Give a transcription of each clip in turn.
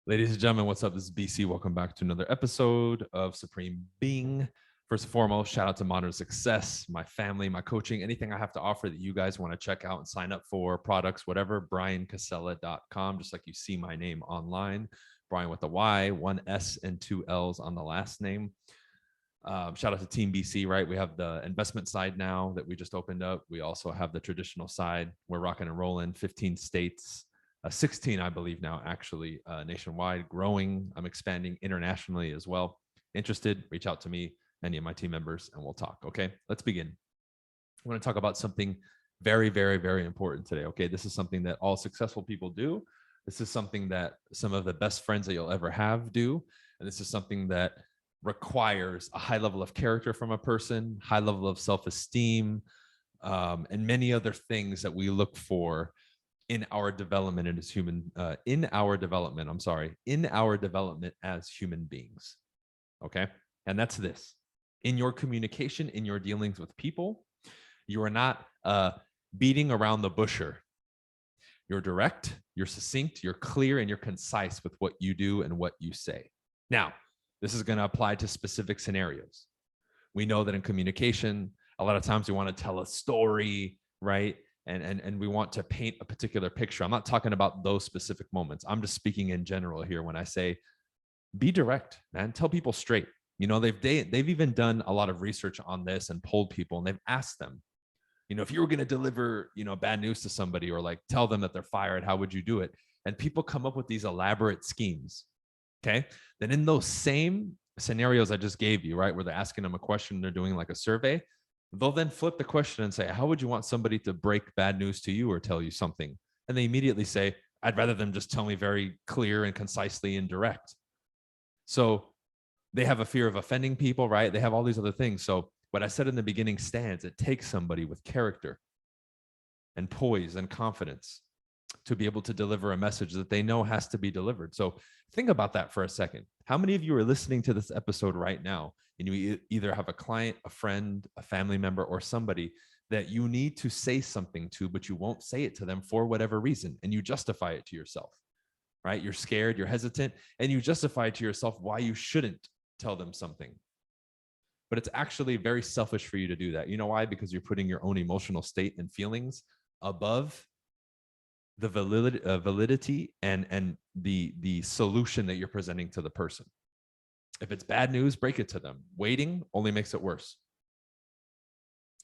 Ladies and gentlemen, what's up? This is BC. Welcome back to another episode of Supreme Being. First and foremost, shout out to Modern Success, my family, my coaching, anything I have to offer that you guys want to check out and sign up for, products, whatever, briancasella.com, just like you see my name online. Brian with a Y, one S and two L's on the last name. Shout out to Team BC, right? We have the investment side now that we just opened up. We also have the traditional side. We're rocking and rolling, 15 states. 16, I believe now, actually, nationwide, growing. I'm expanding internationally as well. Interested, reach out to me, any of my team members, and we'll talk. Okay, let's begin. I want to talk about something very, very, very important today. Okay, this is something that all successful people do. This is something that some of the best friends that you'll ever have do. And this is something that requires a high level of character from a person, high level of self-esteem, and many other things that we look for in our development as in our development as human beings. Okay. And that's this: in your communication, in your dealings with people, you are not beating around the busher. You're direct, you're succinct, you're clear, and you're concise with what you do and what you say. Now, this is going to apply to specific scenarios. We know that in communication, a lot of times we want to tell a story, right? And we want to paint a particular picture. I'm not talking about those specific moments. I'm just speaking in general here when I say be direct, man. Tell people straight. You know, they've even done a lot of research on this and polled people, and they've asked them, you know, if you were going to deliver, you know, bad news to somebody or like tell them that they're fired, how would you do it? And people come up with these elaborate schemes. Okay. Then in those same scenarios I just gave you, right, where they're asking them a question, they're doing like a survey, they'll then flip the question and say, how would you want somebody to break bad news to you or tell you something? And they immediately say, I'd rather them just tell me very clear and concisely and direct. So they have a fear of offending people, right? They have all these other things. So what I said in the beginning stands. It takes somebody with character and poise and confidence to be able to deliver a message that they know has to be delivered. So think about that for a second. How many of you are listening to this episode right now and you either have a client, a friend, a family member, or somebody that you need to say something to, but you won't say it to them for whatever reason, and you justify it to yourself, right? You're scared, you're hesitant, and you justify to yourself why you shouldn't tell them something. But it's actually very selfish for you to do that. You know why? Because you're putting your own emotional state and feelings above the validity and the solution that you're presenting to the person. If it's bad news, break it to them. Waiting only makes it worse.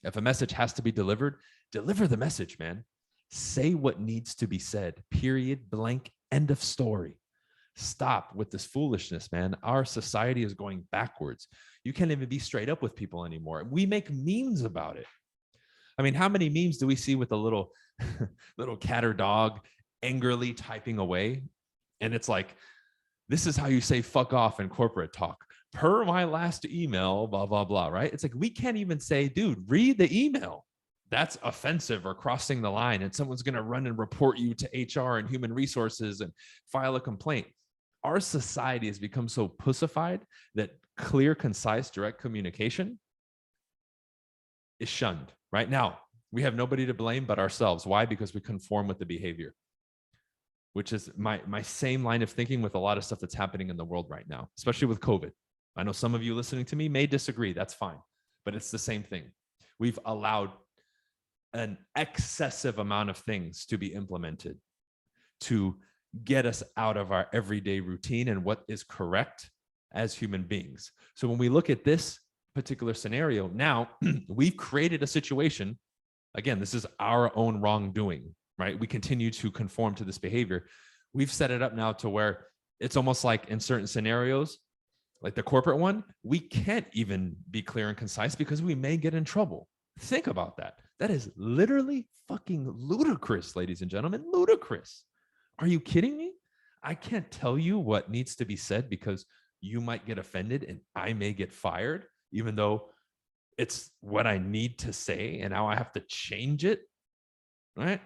If a message has to be delivered, deliver the message, man. Say what needs to be said, period, blank, end of story. Stop with this foolishness, man. Our society is going backwards. You can't even be straight up with people anymore. We make memes about it. I mean, how many memes do we see with a little cat or dog angrily typing away? And it's like, this is how you say fuck off in corporate talk. Per my last email, blah, blah, blah, right? It's like, we can't even say, dude, read the email. That's offensive or crossing the line, and someone's going to run and report you to HR and human resources and file a complaint. Our society has become so pussified that clear, concise, direct communication is shunned. Right now, we have nobody to blame but ourselves. Why? Because we conform with the behavior, which is my same line of thinking with a lot of stuff that's happening in the world right now, especially with COVID. I know some of you listening to me may disagree. That's fine. But it's the same thing. We've allowed an excessive amount of things to be implemented to get us out of our everyday routine and what is correct as human beings. So when we look at this particular scenario, now we've created a situation. Again, this is our own wrongdoing, right? We continue to conform to this behavior. We've set it up now to where it's almost like in certain scenarios, like the corporate one, we can't even be clear and concise because we may get in trouble. Think about that. That is literally fucking ludicrous, ladies and gentlemen, ludicrous. Are you kidding me? I can't tell you what needs to be said because you might get offended and I may get fired, even though it's what I need to say and now I have to change it, right?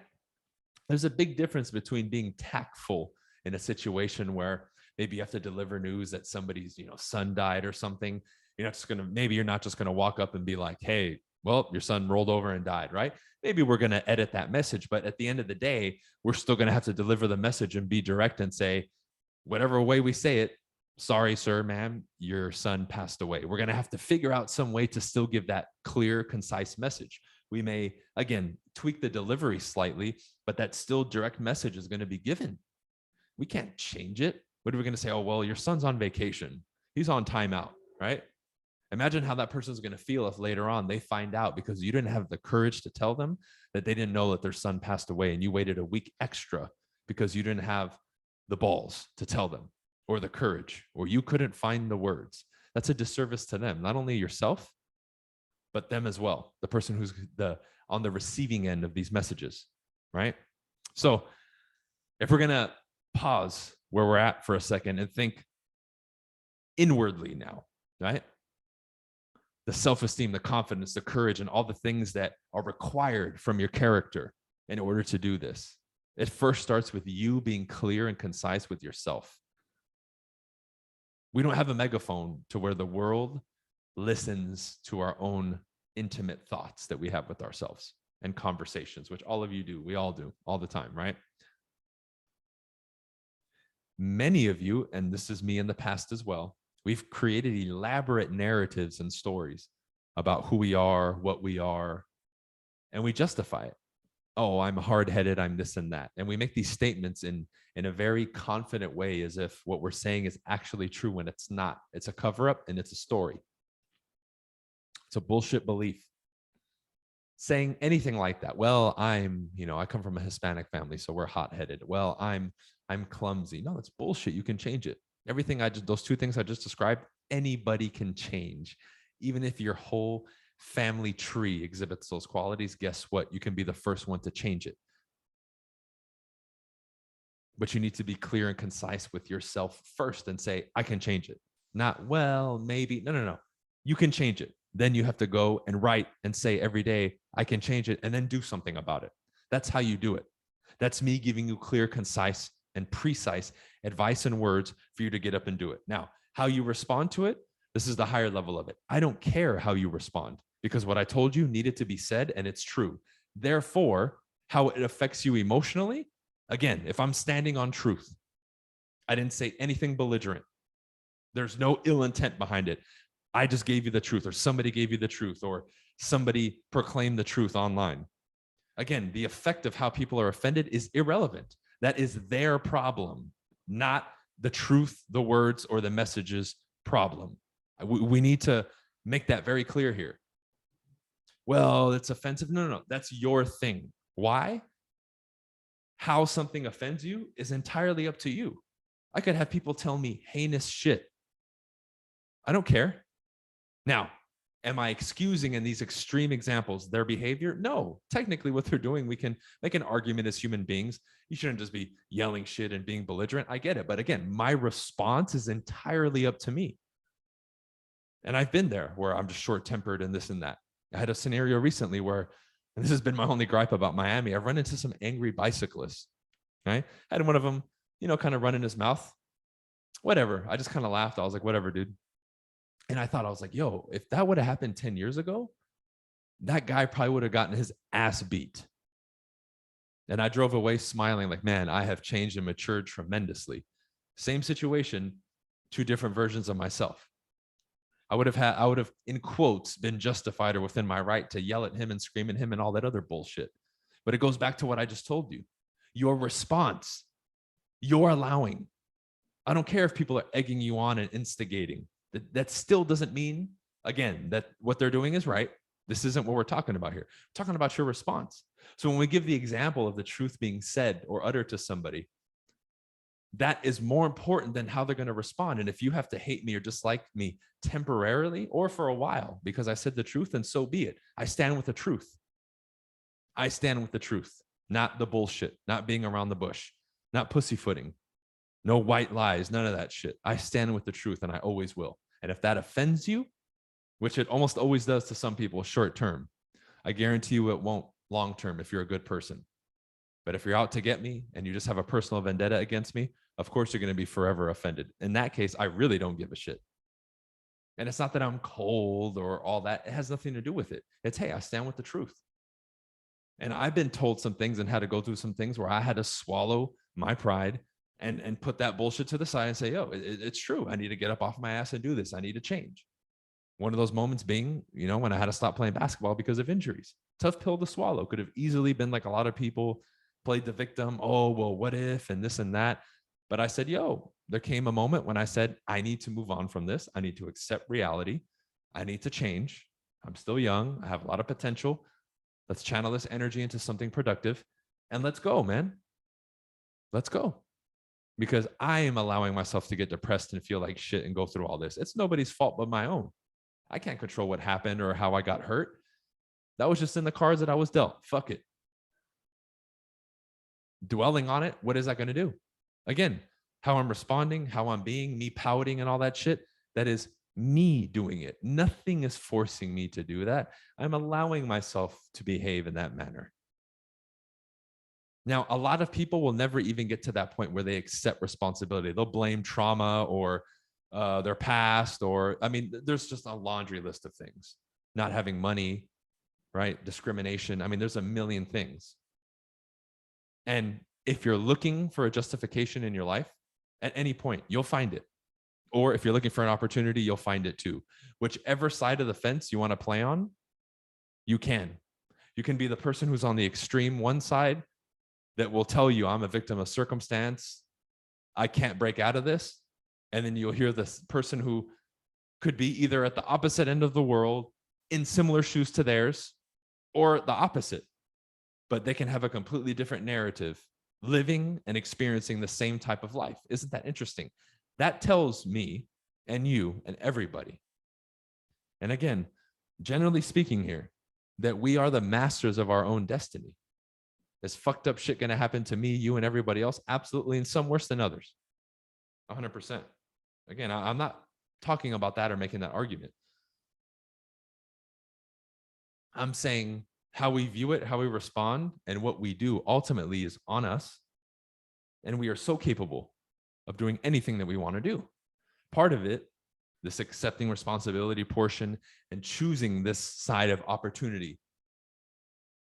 There's a big difference between being tactful in a situation where maybe you have to deliver news that somebody's, son died or something. Maybe you're not just going to walk up and be like, hey, well, your son rolled over and died, right? Maybe we're going to edit that message, but at the end of the day, we're still going to have to deliver the message and be direct and say, whatever way we say it, sorry, sir, ma'am, your son passed away. We're going to have to figure out some way to still give that clear, concise message. We may, again, tweak the delivery slightly, but that still direct message is going to be given. We can't change it. What are we going to say? Oh, well, your son's on vacation. He's on timeout, right? Imagine how that person's going to feel if later on they find out because you didn't have the courage to tell them that they didn't know that their son passed away and you waited a week extra because you didn't have the balls to tell them or the courage or you couldn't find the words. That's a disservice to them, not only yourself, but them as well, the person who's on the receiving end of these messages, right? So if we're going to pause where we're at for a second and think inwardly now, right? The self-esteem, the confidence, the courage, and all the things that are required from your character in order to do this. It first starts with you being clear and concise with yourself. We don't have a megaphone to where the world listens to our own intimate thoughts that we have with ourselves and conversations, which all of you do. We all do all the time, right? Many of you, and this is me in the past as well, we've created elaborate narratives and stories about who we are, what we are, and we justify it. Oh, I'm hard-headed, I'm this and that. And we make these statements in a very confident way as if what we're saying is actually true when it's not. It's a cover-up and it's a story. It's a bullshit belief. Saying anything like that. Well, I come from a Hispanic family, so we're hot-headed. Well, I'm clumsy. No, it's bullshit. You can change it. Everything those two things I just described, anybody can change. Even if your whole family tree exhibits those qualities, guess what? You can be the first one to change it. But you need to be clear and concise with yourself first and say, I can change it. Not, well, maybe. No. You can change it. Then you have to go and write and say every day, I can change it, and then do something about it. That's how you do it. That's me giving you clear, concise, and precise advice and words for you to get up and do it. Now, how you respond to it, this is the higher level of it. I don't care how you respond because what I told you needed to be said and it's true. Therefore, how it affects you emotionally, again, if I'm standing on truth, I didn't say anything belligerent. There's no ill intent behind it. I just gave you the truth, or somebody gave you the truth, or somebody proclaimed the truth online. Again, the effect of how people are offended is irrelevant. That is their problem, not the truth, the words, or the message's problem. We need to make that very clear here. Well, it's offensive. No. That's your thing. Why? How something offends you is entirely up to you. I could have people tell me heinous shit. I don't care. Now, am I excusing in these extreme examples their behavior? No. Technically, what they're doing, we can make an argument as human beings. You shouldn't just be yelling shit and being belligerent. I get it. But again, my response is entirely up to me. And I've been there where I'm just short-tempered and this and that. I had a scenario recently where, and this has been my only gripe about Miami, I've run into some angry bicyclists, right? I had one of them, kind of run in his mouth. Whatever. I just kind of laughed. I was like, whatever, dude. And I was like, yo, if that would have happened 10 years ago, that guy probably would have gotten his ass beat. And I drove away smiling like, man, I have changed and matured tremendously. Same situation, two different versions of myself. I would have, in quotes, been justified or within my right to yell at him and scream at him and all that other bullshit. But it goes back to what I just told you. Your response, you're allowing. I don't care if people are egging you on and instigating. That still doesn't mean, again, that what they're doing is right. This isn't what we're talking about here. We're talking about your response. So when we give the example of the truth being said or uttered to somebody, that is more important than how they're going to respond. And if you have to hate me or dislike me temporarily or for a while because I said the truth, then so be it. I stand with the truth. I stand with the truth, not the bullshit, not being around the bush, not pussyfooting, no white lies, none of that shit. I stand with the truth and I always will. And if that offends you, which it almost always does to some people short term, I guarantee you it won't long term if you're a good person. But if you're out to get me and you just have a personal vendetta against me, of course you're going to be forever offended. In that case, I really don't give a shit. And it's not that I'm cold or all that. It has nothing to do with it. It's, hey, I stand with the truth. And I've been told some things and had to go through some things where I had to swallow my pride and put that bullshit to the side and say, yo, it's true. I need to get up off my ass and do this. I need to change. One of those moments being, when I had to stop playing basketball because of injuries. Tough pill to swallow. Could have easily been like a lot of people played the victim. Oh, well, what if, and this and that. But I said, yo, there came a moment when I said, I need to move on from this. I need to accept reality. I need to change. I'm still young. I have a lot of potential. Let's channel this energy into something productive and let's go, man. Let's go. Because I am allowing myself to get depressed and feel like shit and go through all this. It's nobody's fault but my own. I can't control what happened or how I got hurt. That was just in the cards that I was dealt. Fuck it. Dwelling on it, what is that going to do? Again, how I'm responding, how I'm being, me pouting and all that shit, that is me doing it. Nothing is forcing me to do that. I'm allowing myself to behave in that manner. Now, a lot of people will never even get to that point where they accept responsibility. They'll blame trauma or their past, or, there's just a laundry list of things. Not having money, right? Discrimination. There's a million things. And if you're looking for a justification in your life, at any point, you'll find it. Or if you're looking for an opportunity, you'll find it too. Whichever side of the fence you want to play on, you can. You can be the person who's on the extreme one side that will tell you, I'm a victim of circumstance. I can't break out of this. And then you'll hear this person who could be either at the opposite end of the world, in similar shoes to theirs, or the opposite. But they can have a completely different narrative, living and experiencing the same type of life. Isn't that interesting? That tells me and you and everybody. And again, generally speaking here, that we are the masters of our own destiny. Is fucked up shit going to happen to me, you, and everybody else? Absolutely, and some worse than others. 100%. Again, I'm not talking about that or making that argument. I'm saying how we view it, how we respond, and what we do ultimately is on us. And we are so capable of doing anything that we want to do. Part of it, this accepting responsibility portion and choosing this side of opportunity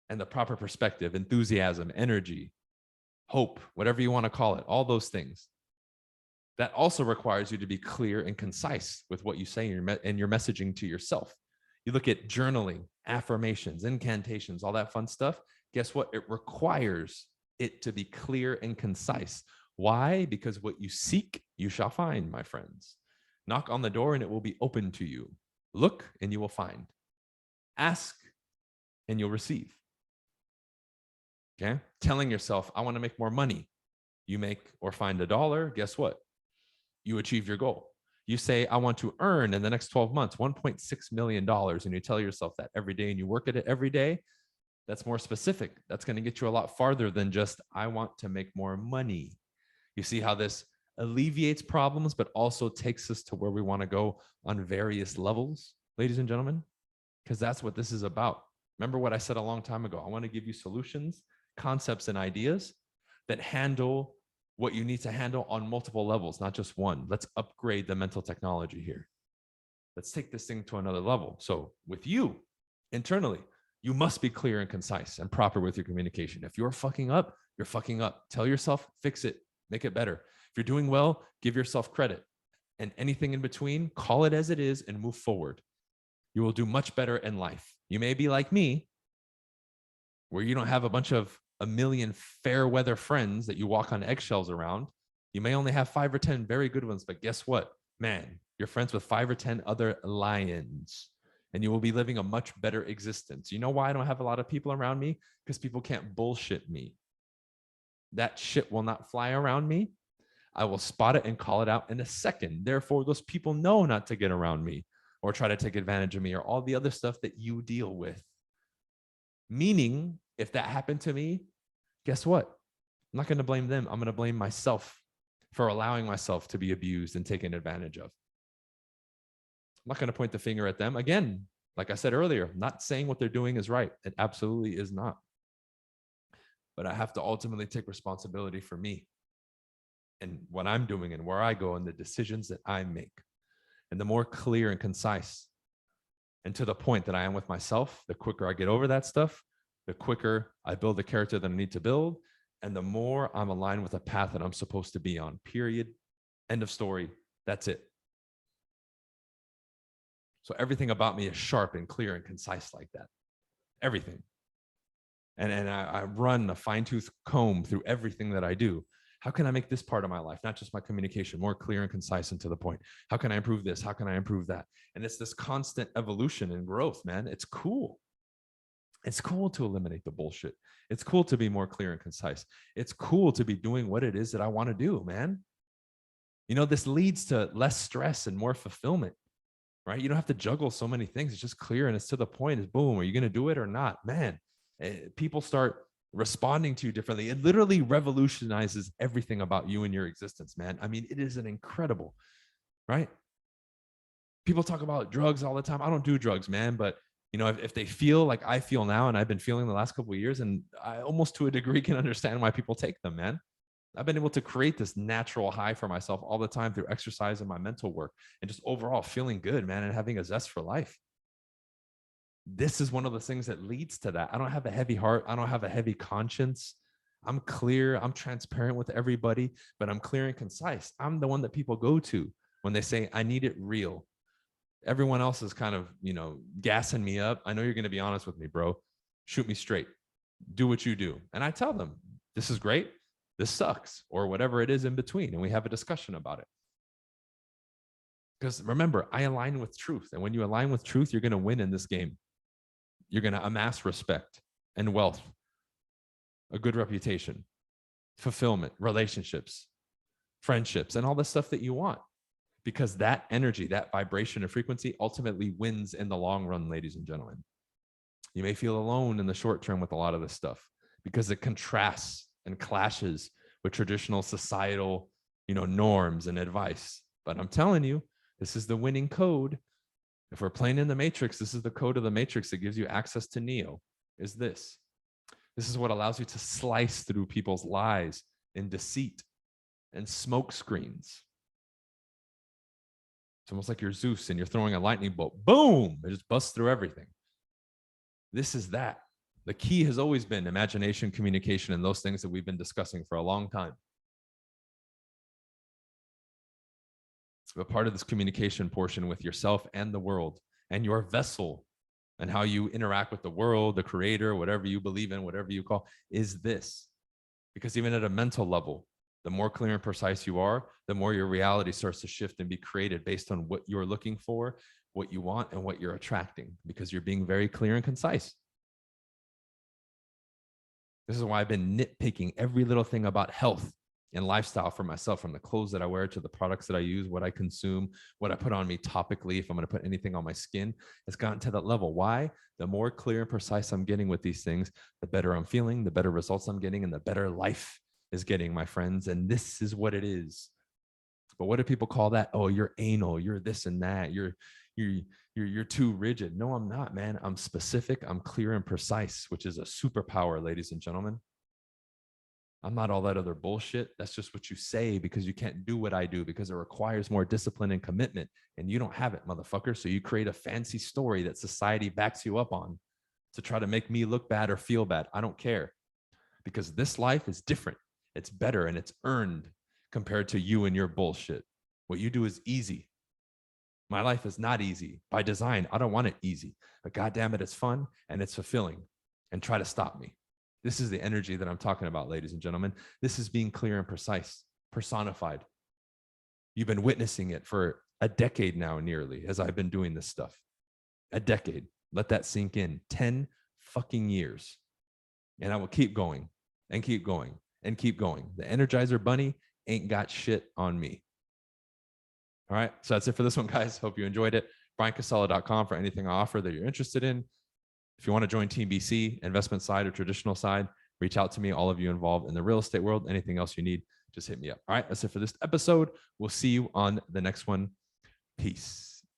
and the proper perspective, enthusiasm, energy, hope, whatever you want to call it, all those things. That also requires you to be clear and concise with what you say and your messaging to yourself. You look at journaling, affirmations, incantations, all that fun stuff. Guess what? It requires it to be clear and concise. Why? Because what you seek, you shall find, my friends. Knock on the door and it will be open to you. Look and you will find. Ask and you'll receive. Okay? Telling yourself, I want to make more money. You make or find $1. Guess what? You achieve your goal. You say, I want to earn in the next 12 months $1.6 million. And you tell yourself that every day and you work at it every day. That's more specific. That's going to get you a lot farther than just, I want to make more money. You see how this alleviates problems, but also takes us to where we want to go on various levels, ladies and gentlemen, because that's what this is about. Remember what I said a long time ago. I want to give you solutions, concepts, and ideas that handle what you need to handle on multiple levels, not just one. Let's upgrade the mental technology here. Let's take this thing to another level. So with you internally, you must be clear and concise and proper with your communication. If you're fucking up, you're fucking up. Tell yourself, fix it, make it better. If you're doing well, give yourself credit. And anything in between, call it as it is and move forward. You will do much better in life. You may be like me, where you don't have a million fair weather friends that you walk on eggshells around. You may only have 5 or 10 very good ones, but guess what? Man, you're friends with 5 or 10 other lions, and you will be living a much better existence. You know why I don't have a lot of people around me? Because people can't bullshit me. That shit will not fly around me. I will spot it and call it out in a second. Therefore, those people know not to get around me or try to take advantage of me or all the other stuff that you deal with. Meaning, if that happened to me, guess what? I'm not going to blame them. I'm going to blame myself for allowing myself to be abused and taken advantage of. I'm not going to point the finger at them. Again, like I said earlier, I'm not saying what they're doing is right. It absolutely is not. But I have to ultimately take responsibility for me and what I'm doing and where I go and the decisions that I make. And the more clear and concise and to the point that I am with myself, the quicker I get over that stuff, the quicker I build the character that I need to build, And the more I'm aligned with a path that I'm supposed to be on, period, end of story. That's it. So everything about me is sharp and clear and concise like that. Everything. And I run a fine-tooth comb through everything that I do. How can I make this part of my life, not just my communication, more clear and concise and to the point? How can I improve this? How can I improve that? And it's this constant evolution and growth, man. It's cool. It's cool to eliminate the bullshit. It's cool to be more clear and concise. It's cool to be doing what it is that I want to do, man. You know, this leads to less stress and more fulfillment, right? You don't have to juggle so many things. It's just clear and it's to the point. It's boom. Are you going to do it or not? Man, people start responding to you differently. It literally revolutionizes everything about you and your existence, man. I mean, it is an incredible, right? People talk about drugs all the time. I don't do drugs, man, but you know, if they feel like I feel now, and I've been feeling the last couple of years, and I almost to a degree can understand why people take them, man. I've been able to create this natural high for myself all the time through exercise and my mental work and just overall feeling good, man, and having a zest for life. This is one of the things that leads to that. I don't have a heavy heart. I don't have a heavy conscience. I'm clear. I'm transparent with everybody, but I'm clear and concise. I'm the one that people go to when they say, I need it real. Everyone else is kind of, you know, gassing me up. I know you're going to be honest with me, bro. Shoot me straight. Do what you do. And I tell them, this is great. This sucks, or whatever it is in between. And we have a discussion about it. Because remember, I align with truth. And when you align with truth, you're going to win in this game. You're going to amass respect and wealth, a good reputation, fulfillment, relationships, friendships, and all the stuff that you want. Because that energy, that vibration and frequency ultimately wins in the long run, ladies and gentlemen. You may feel alone in the short term with a lot of this stuff because it contrasts and clashes with traditional societal, you know, norms and advice. But I'm telling you, this is the winning code. If we're playing in the matrix, this is the code of the matrix that gives you access to Neo, is this. This is what allows you to slice through people's lies and deceit and smoke screens. It's almost like you're Zeus and you're throwing a lightning bolt. Boom! It just busts through everything. This is that. The key has always been imagination, communication, and those things that we've been discussing for a long time. But part of this communication portion with yourself and the world and your vessel and how you interact with the world, the creator, whatever you believe in, whatever you call, is this. Because even at a mental level, the more clear and precise you are, the more your reality starts to shift and be created based on what you're looking for, what you want, and what you're attracting, because you're being very clear and concise. This is why I've been nitpicking every little thing about health and lifestyle for myself, from the clothes that I wear to the products that I use, what I consume, what I put on me topically, if I'm going to put anything on my skin. It's gotten to that level. Why? The more clear and precise I'm getting with these things, the better I'm feeling, the better results I'm getting, and the better life is getting, my friends. And this is what it is. But what do people call that? Oh, you're anal, you're this and that, you're too rigid. No, I'm not, man. I'm specific, I'm clear and precise, which is a superpower, ladies and gentlemen. I'm not all that other bullshit. That's just what you say because you can't do what I do, because it requires more discipline and commitment. And you don't have it, motherfucker. So you create a fancy story that society backs you up on to try to make me look bad or feel bad. I don't care, because this life is different. It's better and it's earned compared to you and your bullshit. What you do is easy. My life is not easy by design. I don't want it easy, but goddamn it, it's fun and it's fulfilling. And try to stop me. This is the energy that I'm talking about, ladies and gentlemen. This is being clear and precise, personified. You've been witnessing it for a decade now, nearly, as I've been doing this stuff. A decade. Let that sink in. 10 fucking years. And I will keep going and keep going and keep going. The Energizer Bunny ain't got shit on me. All right. So that's it for this one, guys. Hope you enjoyed it. BrianCasella.com for anything I offer that you're interested in. If you want to join Team BC, investment side or traditional side, reach out to me. All of you involved in the real estate world, anything else you need, just hit me up. All right. That's it for this episode. We'll see you on the next one. Peace.